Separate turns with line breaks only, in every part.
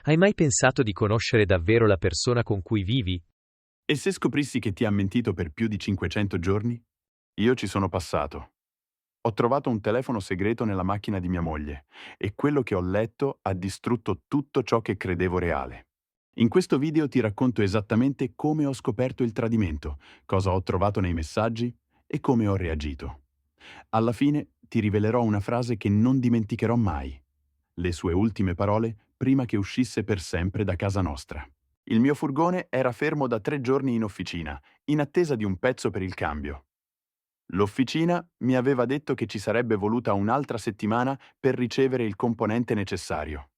Hai mai pensato di conoscere davvero la persona con cui vivi?
E se scoprissi che ti ha mentito per più di 500 giorni? Io ci sono passato. Ho trovato un telefono segreto nella macchina di mia moglie e quello che ho letto ha distrutto tutto ciò che credevo reale. In questo video ti racconto esattamente come ho scoperto il tradimento, cosa ho trovato nei messaggi e come ho reagito. Alla fine ti rivelerò una frase che non dimenticherò mai. Le sue ultime parole prima che uscisse per sempre da casa nostra. Il mio furgone era fermo da 3 giorni in officina, in attesa di un pezzo per il cambio. L'officina mi aveva detto che ci sarebbe voluta un'altra settimana per ricevere il componente necessario.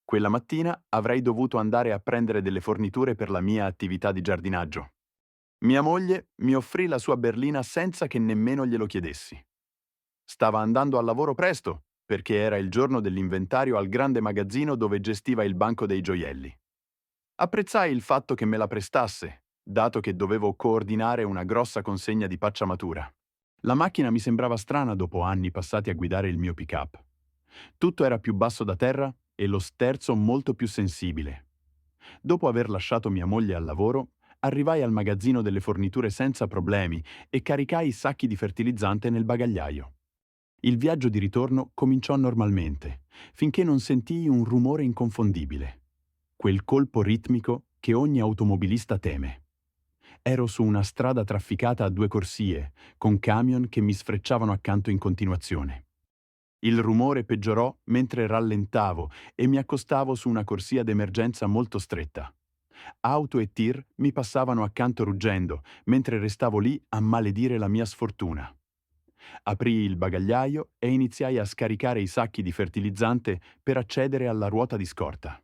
Quella mattina avrei dovuto andare a prendere delle forniture per la mia attività di giardinaggio. Mia moglie mi offrì la sua berlina senza che nemmeno glielo chiedessi. Stava andando al lavoro presto, perché era il giorno dell'inventario al grande magazzino dove gestiva il banco dei gioielli. Apprezzai il fatto che me la prestasse, dato che dovevo coordinare una grossa consegna di pacciamatura. La macchina mi sembrava strana dopo anni passati a guidare il mio pick-up. Tutto era più basso da terra e lo sterzo molto più sensibile. Dopo aver lasciato mia moglie al lavoro, arrivai al magazzino delle forniture senza problemi e caricai i sacchi di fertilizzante nel bagagliaio. Il viaggio di ritorno cominciò normalmente, finché non sentii un rumore inconfondibile. Quel colpo ritmico che ogni automobilista teme. Ero su una strada trafficata a 2 corsie, con camion che mi sfrecciavano accanto in continuazione. Il rumore peggiorò mentre rallentavo e mi accostavo su una corsia d'emergenza molto stretta. Auto e tir mi passavano accanto ruggendo, mentre restavo lì a maledire la mia sfortuna. Aprii il bagagliaio e iniziai a scaricare i sacchi di fertilizzante per accedere alla ruota di scorta.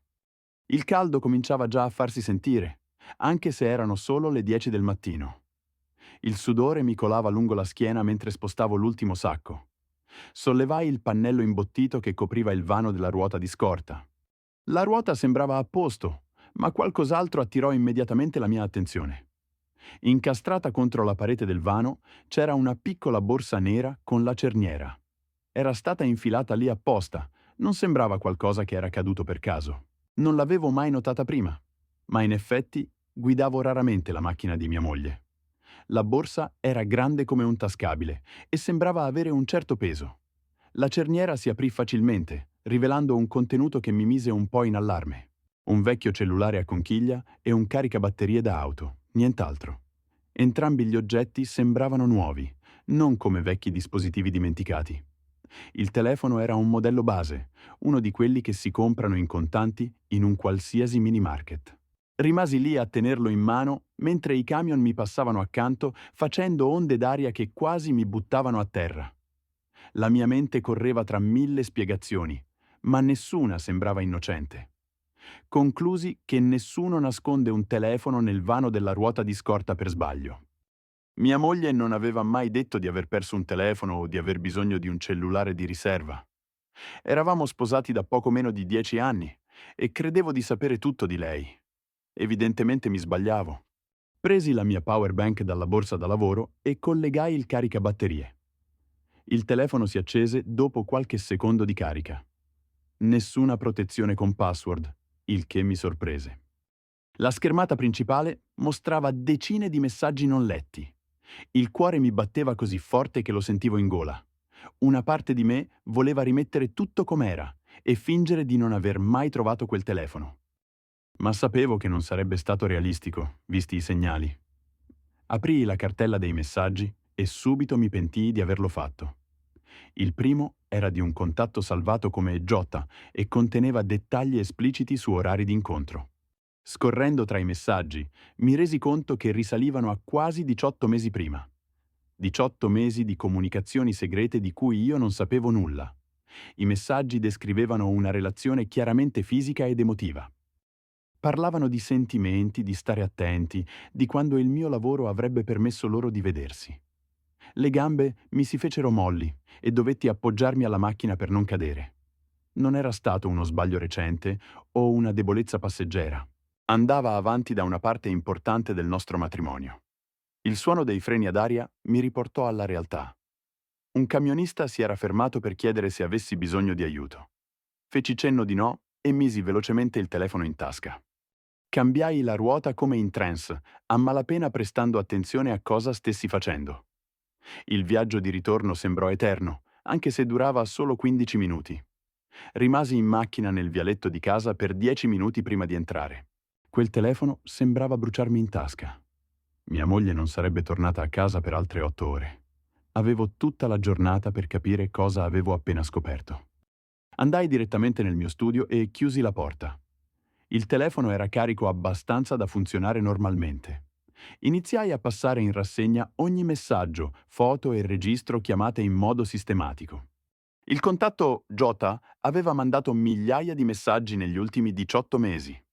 Il caldo cominciava già a farsi sentire, anche se erano solo le 10 del mattino. Il sudore mi colava lungo la schiena mentre spostavo l'ultimo sacco. Sollevai il pannello imbottito che copriva il vano della ruota di scorta. La ruota sembrava a posto, ma qualcos'altro attirò immediatamente la mia attenzione. Incastrata contro la parete del vano c'era una piccola borsa nera con la cerniera. Era stata infilata lì apposta, non sembrava qualcosa che era caduto per caso. Non l'avevo mai notata prima, ma in effetti guidavo raramente la macchina di mia moglie. La borsa era grande come un tascabile e sembrava avere un certo peso. La cerniera si aprì facilmente, rivelando un contenuto che mi mise un po' in allarme. Un vecchio cellulare a conchiglia e un caricabatterie da auto, nient'altro. Entrambi gli oggetti sembravano nuovi, non come vecchi dispositivi dimenticati. Il telefono era un modello base, uno di quelli che si comprano in contanti in un qualsiasi mini market. Rimasi lì a tenerlo in mano mentre i camion mi passavano accanto facendo onde d'aria che quasi mi buttavano a terra. La mia mente correva tra 1000 spiegazioni, ma nessuna sembrava innocente. Conclusi che nessuno nasconde un telefono nel vano della ruota di scorta per sbaglio. Mia moglie non aveva mai detto di aver perso un telefono o di aver bisogno di un cellulare di riserva. Eravamo sposati da poco meno di 10 anni e credevo di sapere tutto di lei. Evidentemente mi sbagliavo. Presi la mia power bank dalla borsa da lavoro e collegai il caricabatterie. Il telefono si accese dopo qualche secondo di carica. Nessuna protezione con password, il che mi sorprese. La schermata principale mostrava decine di messaggi non letti. Il cuore mi batteva così forte che lo sentivo in gola. Una parte di me voleva rimettere tutto com'era e fingere di non aver mai trovato quel telefono. Ma sapevo che non sarebbe stato realistico, visti i segnali. Aprii la cartella dei messaggi e subito mi pentii di averlo fatto. Il primo era di un contatto salvato come Giota e conteneva dettagli espliciti su orari d'incontro. Scorrendo tra i messaggi, mi resi conto che risalivano a quasi 18 mesi prima. 18 mesi di comunicazioni segrete di cui io non sapevo nulla. I messaggi descrivevano una relazione chiaramente fisica ed emotiva. Parlavano di sentimenti, di stare attenti, di quando il mio lavoro avrebbe permesso loro di vedersi. Le gambe mi si fecero molli e dovetti appoggiarmi alla macchina per non cadere. Non era stato uno sbaglio recente o una debolezza passeggera. Andava avanti da una parte importante del nostro matrimonio. Il suono dei freni ad aria mi riportò alla realtà. Un camionista si era fermato per chiedere se avessi bisogno di aiuto. Feci cenno di no e misi velocemente il telefono in tasca. Cambiai la ruota come in trance, a malapena prestando attenzione a cosa stessi facendo. Il viaggio di ritorno sembrò eterno, anche se durava solo 15 minuti. Rimasi in macchina nel vialetto di casa per 10 minuti prima di entrare. Quel telefono sembrava bruciarmi in tasca. Mia moglie non sarebbe tornata a casa per altre 8 ore. Avevo tutta la giornata per capire cosa avevo appena scoperto. Andai direttamente nel mio studio e chiusi la porta. Il telefono era carico abbastanza da funzionare normalmente. Iniziai a passare in rassegna ogni messaggio, foto e registro chiamate in modo sistematico. Il contatto Jota aveva mandato migliaia di messaggi negli ultimi 18 mesi.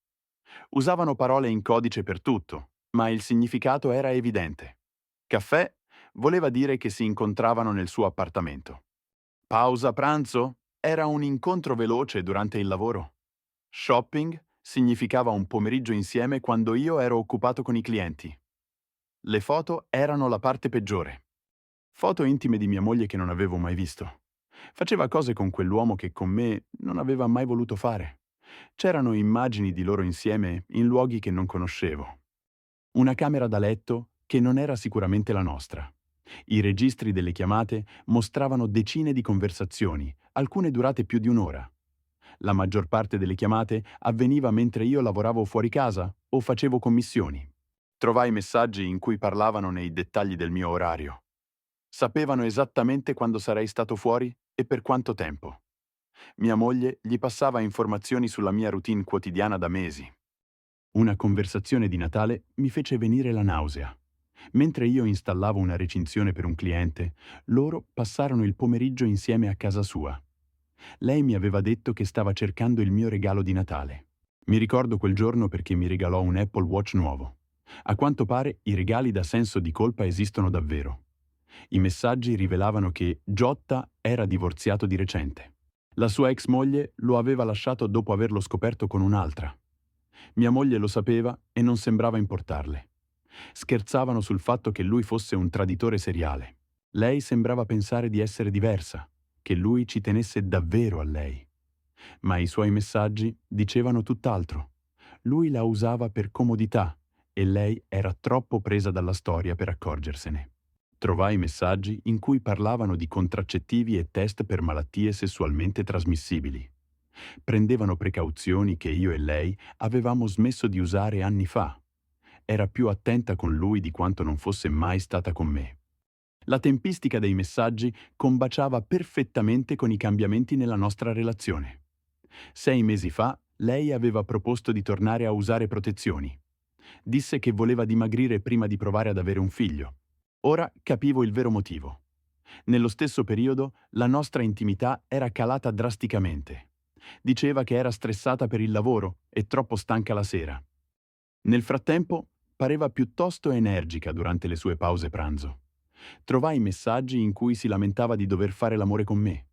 Usavano parole in codice per tutto, ma il significato era evidente. Caffè voleva dire che si incontravano nel suo appartamento. Pausa pranzo era un incontro veloce durante il lavoro. Shopping significava un pomeriggio insieme quando io ero occupato con i clienti. Le foto erano la parte peggiore. Foto intime di mia moglie che non avevo mai visto. Faceva cose con quell'uomo che con me non aveva mai voluto fare. C'erano immagini di loro insieme in luoghi che non conoscevo. Una camera da letto che non era sicuramente la nostra. I registri delle chiamate mostravano decine di conversazioni, alcune durate più di un'ora. La maggior parte delle chiamate avveniva mentre io lavoravo fuori casa o facevo commissioni. Trovai messaggi in cui parlavano nei dettagli del mio orario. Sapevano esattamente quando sarei stato fuori e per quanto tempo. Mia moglie gli passava informazioni sulla mia routine quotidiana da mesi. Una conversazione di Natale mi fece venire la nausea. Mentre io installavo una recinzione per un cliente, loro passarono il pomeriggio insieme a casa sua. Lei mi aveva detto che stava cercando il mio regalo di Natale. Mi ricordo quel giorno perché mi regalò un Apple Watch nuovo. A quanto pare i regali da senso di colpa esistono davvero. I messaggi rivelavano che Giotta era divorziato di recente. La sua ex moglie lo aveva lasciato dopo averlo scoperto con un'altra. Mia moglie lo sapeva e non sembrava importarle. Scherzavano sul fatto che lui fosse un traditore seriale. Lei sembrava pensare di essere diversa, che lui ci tenesse davvero a lei. Ma i suoi messaggi dicevano tutt'altro. Lui la usava per comodità e lei era troppo presa dalla storia per accorgersene. Trovai messaggi in cui parlavano di contraccettivi e test per malattie sessualmente trasmissibili. Prendevano precauzioni che io e lei avevamo smesso di usare anni fa. Era più attenta con lui di quanto non fosse mai stata con me. La tempistica dei messaggi combaciava perfettamente con i cambiamenti nella nostra relazione. 6 mesi fa, lei aveva proposto di tornare a usare protezioni. Disse che voleva dimagrire prima di provare ad avere un figlio. Ora capivo il vero motivo. Nello stesso periodo, la nostra intimità era calata drasticamente. Diceva che era stressata per il lavoro e troppo stanca la sera. Nel frattempo, pareva piuttosto energica durante le sue pause pranzo. Trovai messaggi in cui si lamentava di dover fare l'amore con me.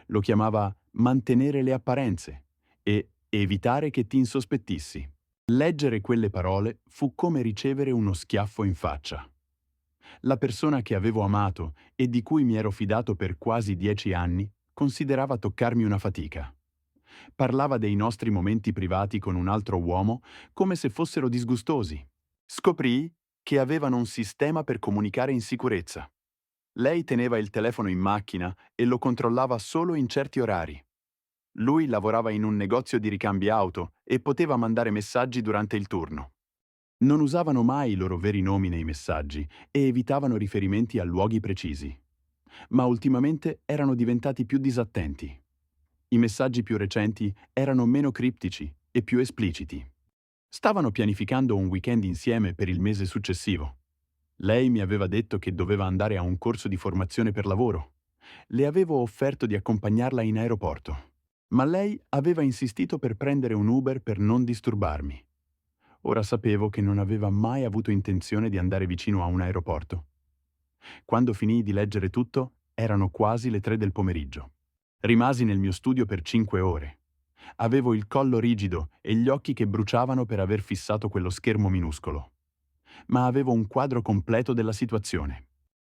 Lo chiamava mantenere le apparenze e evitare che ti insospettissi. Leggere quelle parole fu come ricevere uno schiaffo in faccia. La persona che avevo amato e di cui mi ero fidato per quasi 10 anni considerava toccarmi una fatica. Parlava dei nostri momenti privati con un altro uomo come se fossero disgustosi. Scoprì che avevano un sistema per comunicare in sicurezza. Lei teneva il telefono in macchina e lo controllava solo in certi orari. Lui lavorava in un negozio di ricambi auto e poteva mandare messaggi durante il turno. Non usavano mai i loro veri nomi nei messaggi e evitavano riferimenti a luoghi precisi. Ma ultimamente erano diventati più disattenti. I messaggi più recenti erano meno criptici e più espliciti. Stavano pianificando un weekend insieme per il mese successivo. Lei mi aveva detto che doveva andare a un corso di formazione per lavoro. Le avevo offerto di accompagnarla in aeroporto, ma lei aveva insistito per prendere un Uber per non disturbarmi. Ora sapevo che non aveva mai avuto intenzione di andare vicino a un aeroporto. Quando finii di leggere tutto, erano quasi le 3 del pomeriggio. Rimasi nel mio studio per 5 ore. Avevo il collo rigido e gli occhi che bruciavano per aver fissato quello schermo minuscolo. Ma avevo un quadro completo della situazione.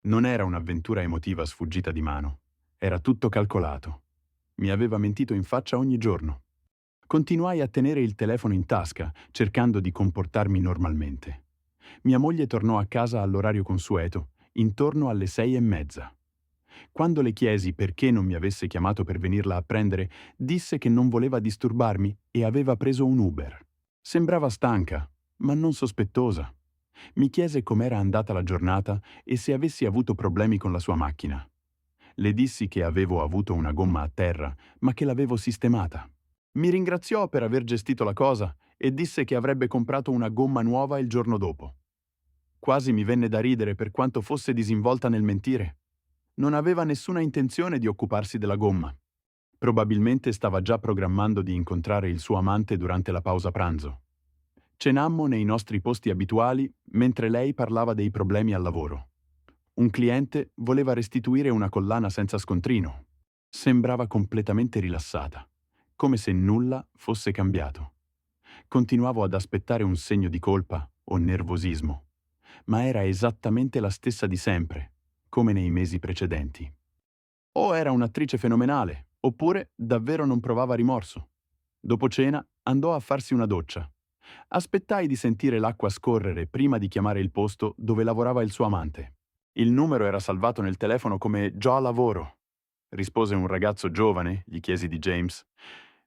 Non era un'avventura emotiva sfuggita di mano. Era tutto calcolato. Mi aveva mentito in faccia ogni giorno. Continuai a tenere il telefono in tasca, cercando di comportarmi normalmente. Mia moglie tornò a casa all'orario consueto, intorno alle 6:30. Quando le chiesi perché non mi avesse chiamato per venirla a prendere, disse che non voleva disturbarmi e aveva preso un Uber. Sembrava stanca, ma non sospettosa. Mi chiese com'era andata la giornata e se avessi avuto problemi con la sua macchina. Le dissi che avevo avuto una gomma a terra, ma che l'avevo sistemata. Mi ringraziò per aver gestito la cosa e disse che avrebbe comprato una gomma nuova il giorno dopo. Quasi mi venne da ridere per quanto fosse disinvolta nel mentire. Non aveva nessuna intenzione di occuparsi della gomma. Probabilmente stava già programmando di incontrare il suo amante durante la pausa pranzo. Cenammo nei nostri posti abituali mentre lei parlava dei problemi al lavoro. Un cliente voleva restituire una collana senza scontrino. Sembrava completamente rilassata, come se nulla fosse cambiato. Continuavo ad aspettare un segno di colpa o nervosismo, ma era esattamente la stessa di sempre, come nei mesi precedenti. O era un'attrice fenomenale, oppure davvero non provava rimorso. Dopo cena andò a farsi una doccia. Aspettai di sentire l'acqua scorrere prima di chiamare il posto dove lavorava il suo amante. Il numero era salvato nel telefono come Già lavoro. Rispose un ragazzo giovane, gli chiesi di James.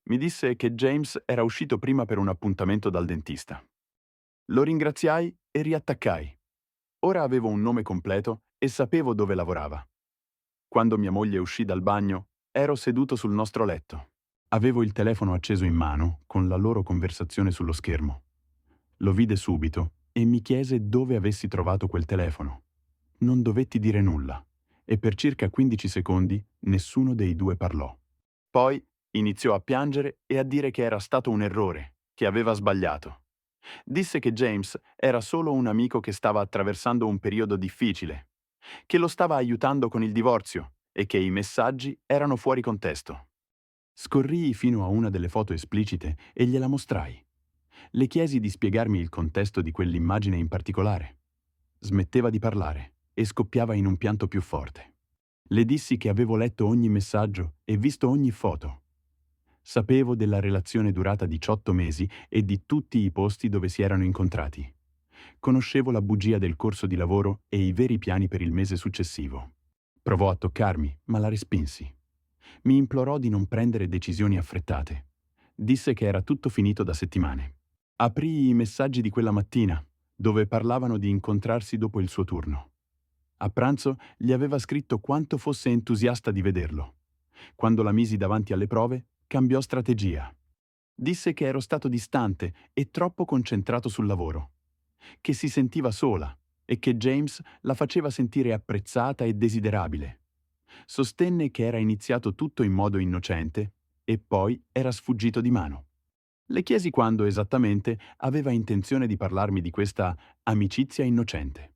Mi disse che James era uscito prima per un appuntamento dal dentista. Lo ringraziai e riattaccai. Ora avevo un nome completo e sapevo dove lavorava. Quando mia moglie uscì dal bagno, ero seduto sul nostro letto. Avevo il telefono acceso in mano, con la loro conversazione sullo schermo. Lo vide subito e mi chiese dove avessi trovato quel telefono. Non dovetti dire nulla, e per circa 15 secondi nessuno dei due parlò. Poi iniziò a piangere e a dire che era stato un errore, che aveva sbagliato. Disse che James era solo un amico che stava attraversando un periodo difficile, che lo stava aiutando con il divorzio e che i messaggi erano fuori contesto. Scorrii fino a una delle foto esplicite e gliela mostrai. Le chiesi di spiegarmi il contesto di quell'immagine in particolare. Smetteva di parlare e scoppiava in un pianto più forte. Le dissi che avevo letto ogni messaggio e visto ogni foto. Sapevo della relazione durata 18 mesi e di tutti i posti dove si erano incontrati. Conoscevo la bugia del corso di lavoro e i veri piani per il mese successivo. Provò a toccarmi, ma la respinsi. Mi implorò di non prendere decisioni affrettate. Disse che era tutto finito da settimane. Aprii i messaggi di quella mattina, dove parlavano di incontrarsi dopo il suo turno. A pranzo gli aveva scritto quanto fosse entusiasta di vederlo. Quando la misi davanti alle prove, cambiò strategia. Disse che ero stato distante e troppo concentrato sul lavoro, che si sentiva sola e che James la faceva sentire apprezzata e desiderabile. Sostenne che era iniziato tutto in modo innocente e poi era sfuggito di mano. Le chiesi quando esattamente aveva intenzione di parlarmi di questa amicizia innocente.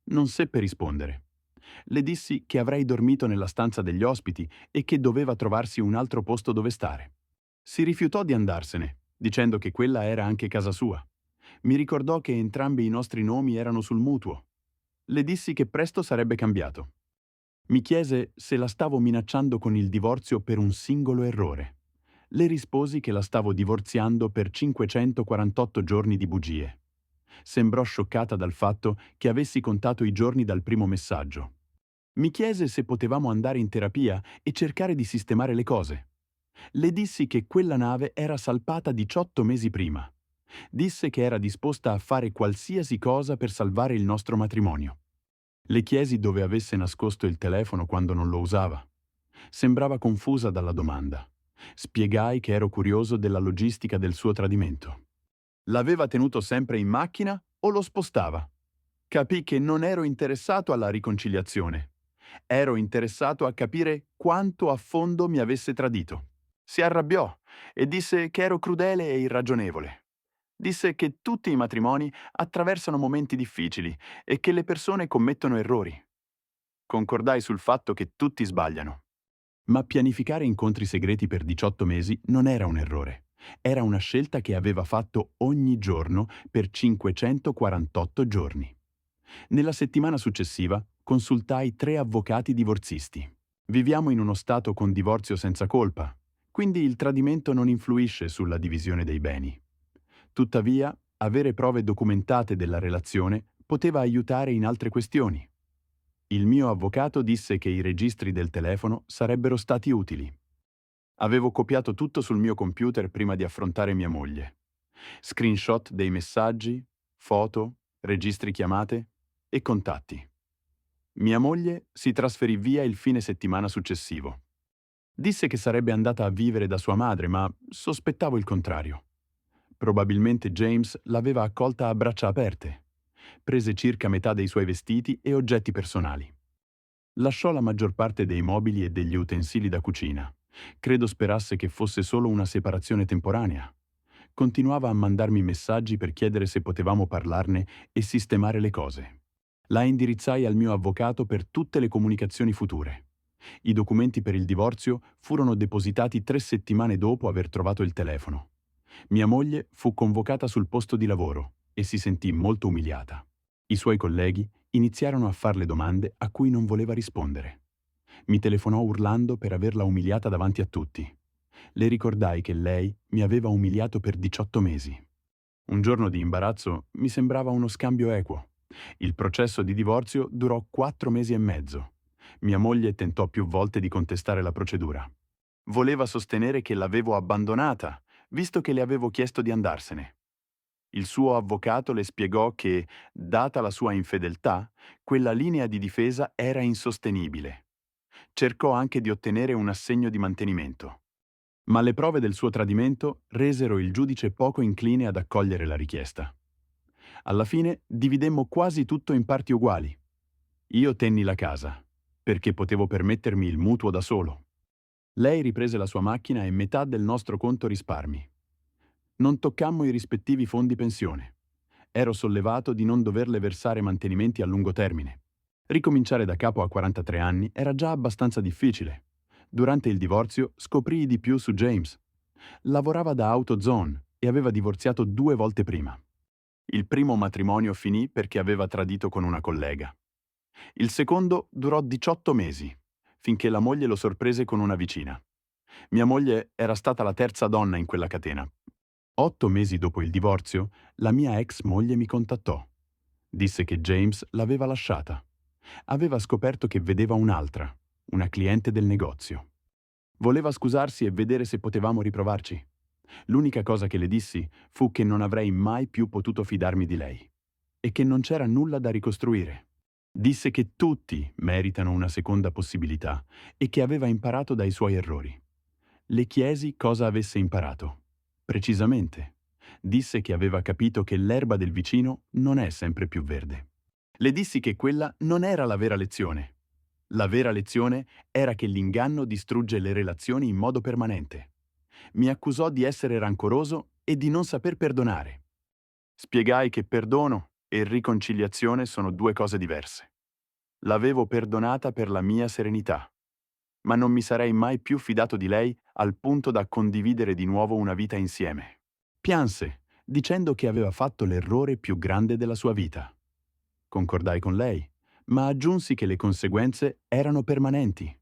Non seppe rispondere. Le dissi che avrei dormito nella stanza degli ospiti e che doveva trovarsi un altro posto dove stare. Si rifiutò di andarsene, dicendo che quella era anche casa sua. Mi ricordò che entrambi i nostri nomi erano sul mutuo. Le dissi che presto sarebbe cambiato. Mi chiese se la stavo minacciando con il divorzio per un singolo errore. Le risposi che la stavo divorziando per 548 giorni di bugie. Sembrò scioccata dal fatto che avessi contato i giorni dal primo messaggio. Mi chiese se potevamo andare in terapia e cercare di sistemare le cose. Le dissi che quella nave era salpata 18 mesi prima. Disse che era disposta a fare qualsiasi cosa per salvare il nostro matrimonio. Le chiesi dove avesse nascosto il telefono quando non lo usava. Sembrava confusa dalla domanda. Spiegai che ero curioso della logistica del suo tradimento. L'aveva tenuto sempre in macchina o lo spostava? Capì che non ero interessato alla riconciliazione. Ero interessato a capire quanto a fondo mi avesse tradito. Si arrabbiò e disse che ero crudele e irragionevole. Disse che tutti i matrimoni attraversano momenti difficili e che le persone commettono errori. Concordai sul fatto che tutti sbagliano. Ma pianificare incontri segreti per 18 mesi non era un errore. Era una scelta che aveva fatto ogni giorno per 548 giorni. Nella settimana successiva consultai 3 avvocati divorzisti. Viviamo in uno stato con divorzio senza colpa, quindi il tradimento non influisce sulla divisione dei beni. Tuttavia, avere prove documentate della relazione poteva aiutare in altre questioni. Il mio avvocato disse che i registri del telefono sarebbero stati utili. Avevo copiato tutto sul mio computer prima di affrontare mia moglie. Screenshot dei messaggi, foto, registri chiamate e contatti. Mia moglie si trasferì via il fine settimana successivo. Disse che sarebbe andata a vivere da sua madre, ma sospettavo il contrario. Probabilmente James l'aveva accolta a braccia aperte. Prese circa metà dei suoi vestiti e oggetti personali. Lasciò la maggior parte dei mobili e degli utensili da cucina. Credo sperasse che fosse solo una separazione temporanea. Continuava a mandarmi messaggi per chiedere se potevamo parlarne e sistemare le cose. La indirizzai al mio avvocato per tutte le comunicazioni future. I documenti per il divorzio furono depositati 3 settimane dopo aver trovato il telefono. Mia moglie fu convocata sul posto di lavoro e si sentì molto umiliata. I suoi colleghi iniziarono a farle domande a cui non voleva rispondere. Mi telefonò urlando per averla umiliata davanti a tutti. Le ricordai che lei mi aveva umiliato per 18 mesi. Un giorno di imbarazzo mi sembrava uno scambio equo. Il processo di divorzio durò 4 mesi e mezzo. Mia moglie tentò più volte di contestare la procedura. Voleva sostenere che l'avevo abbandonata, visto che le avevo chiesto di andarsene. Il suo avvocato le spiegò che, data la sua infedeltà, quella linea di difesa era insostenibile. Cercò anche di ottenere un assegno di mantenimento. Ma le prove del suo tradimento resero il giudice poco incline ad accogliere la richiesta. Alla fine dividemmo quasi tutto in parti uguali. Io tenni la casa, perché potevo permettermi il mutuo da solo. Lei riprese la sua macchina e metà del nostro conto risparmi. Non toccammo i rispettivi fondi pensione. Ero sollevato di non doverle versare mantenimenti a lungo termine. Ricominciare da capo a 43 anni era già abbastanza difficile. Durante il divorzio scoprii di più su James. Lavorava da AutoZone e aveva divorziato 2 volte prima. Il primo matrimonio finì perché aveva tradito con una collega. Il secondo durò 18 mesi, finché la moglie lo sorprese con una vicina. Mia moglie era stata la terza donna in quella catena. 8 mesi dopo il divorzio, la mia ex moglie mi contattò. Disse che James l'aveva lasciata. Aveva scoperto che vedeva un'altra, una cliente del negozio. Voleva scusarsi e vedere se potevamo riprovarci. L'unica cosa che le dissi fu che non avrei mai più potuto fidarmi di lei e che non c'era nulla da ricostruire. Disse che tutti meritano una seconda possibilità e che aveva imparato dai suoi errori. Le chiesi cosa avesse imparato. Precisamente. Disse che aveva capito che l'erba del vicino non è sempre più verde. Le dissi che quella non era la vera lezione. La vera lezione era che l'inganno distrugge le relazioni in modo permanente. Mi accusò di essere rancoroso e di non saper perdonare. Spiegai che perdono e riconciliazione sono 2 cose diverse. L'avevo perdonata per la mia serenità, ma non mi sarei mai più fidato di lei al punto da condividere di nuovo una vita insieme. Pianse, dicendo che aveva fatto l'errore più grande della sua vita. Concordai con lei, ma aggiunsi che le conseguenze erano permanenti.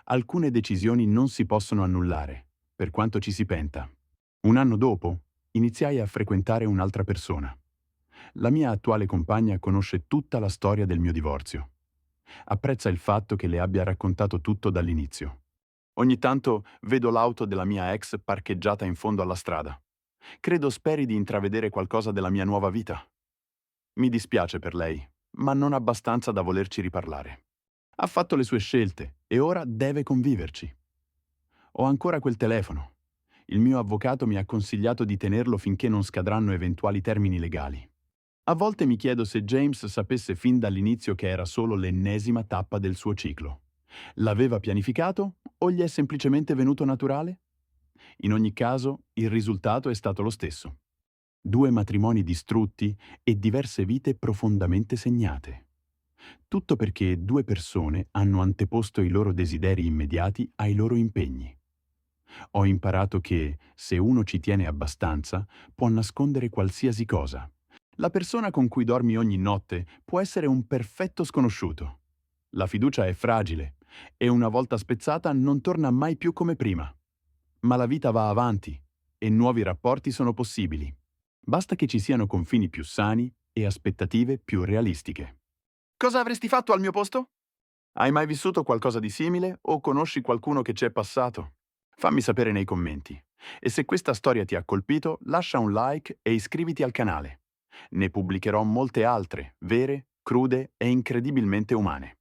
Alcune decisioni non si possono annullare, per quanto ci si penta. Un anno dopo, iniziai a frequentare un'altra persona. La mia attuale compagna conosce tutta la storia del mio divorzio. Apprezza il fatto che le abbia raccontato tutto dall'inizio. Ogni tanto vedo l'auto della mia ex parcheggiata in fondo alla strada. Credo speri di intravedere qualcosa della mia nuova vita. Mi dispiace per lei, ma non abbastanza da volerci riparlare. Ha fatto le sue scelte e ora deve conviverci. Ho ancora quel telefono. Il mio avvocato mi ha consigliato di tenerlo finché non scadranno eventuali termini legali. A volte mi chiedo se James sapesse fin dall'inizio che era solo l'ennesima tappa del suo ciclo. L'aveva pianificato o gli è semplicemente venuto naturale? In ogni caso, il risultato è stato lo stesso. 2 matrimoni distrutti e diverse vite profondamente segnate. Tutto perché 2 persone hanno anteposto i loro desideri immediati ai loro impegni. Ho imparato che, se uno ci tiene abbastanza, può nascondere qualsiasi cosa. La persona con cui dormi ogni notte può essere un perfetto sconosciuto. La fiducia è fragile e una volta spezzata non torna mai più come prima. Ma la vita va avanti e nuovi rapporti sono possibili. Basta che ci siano confini più sani e aspettative più realistiche. Cosa avresti fatto al mio posto? Hai mai vissuto qualcosa di simile o conosci qualcuno che ci è passato? Fammi sapere nei commenti. E se questa storia ti ha colpito, lascia un like e iscriviti al canale. Ne pubblicherò molte altre, vere, crude e incredibilmente umane.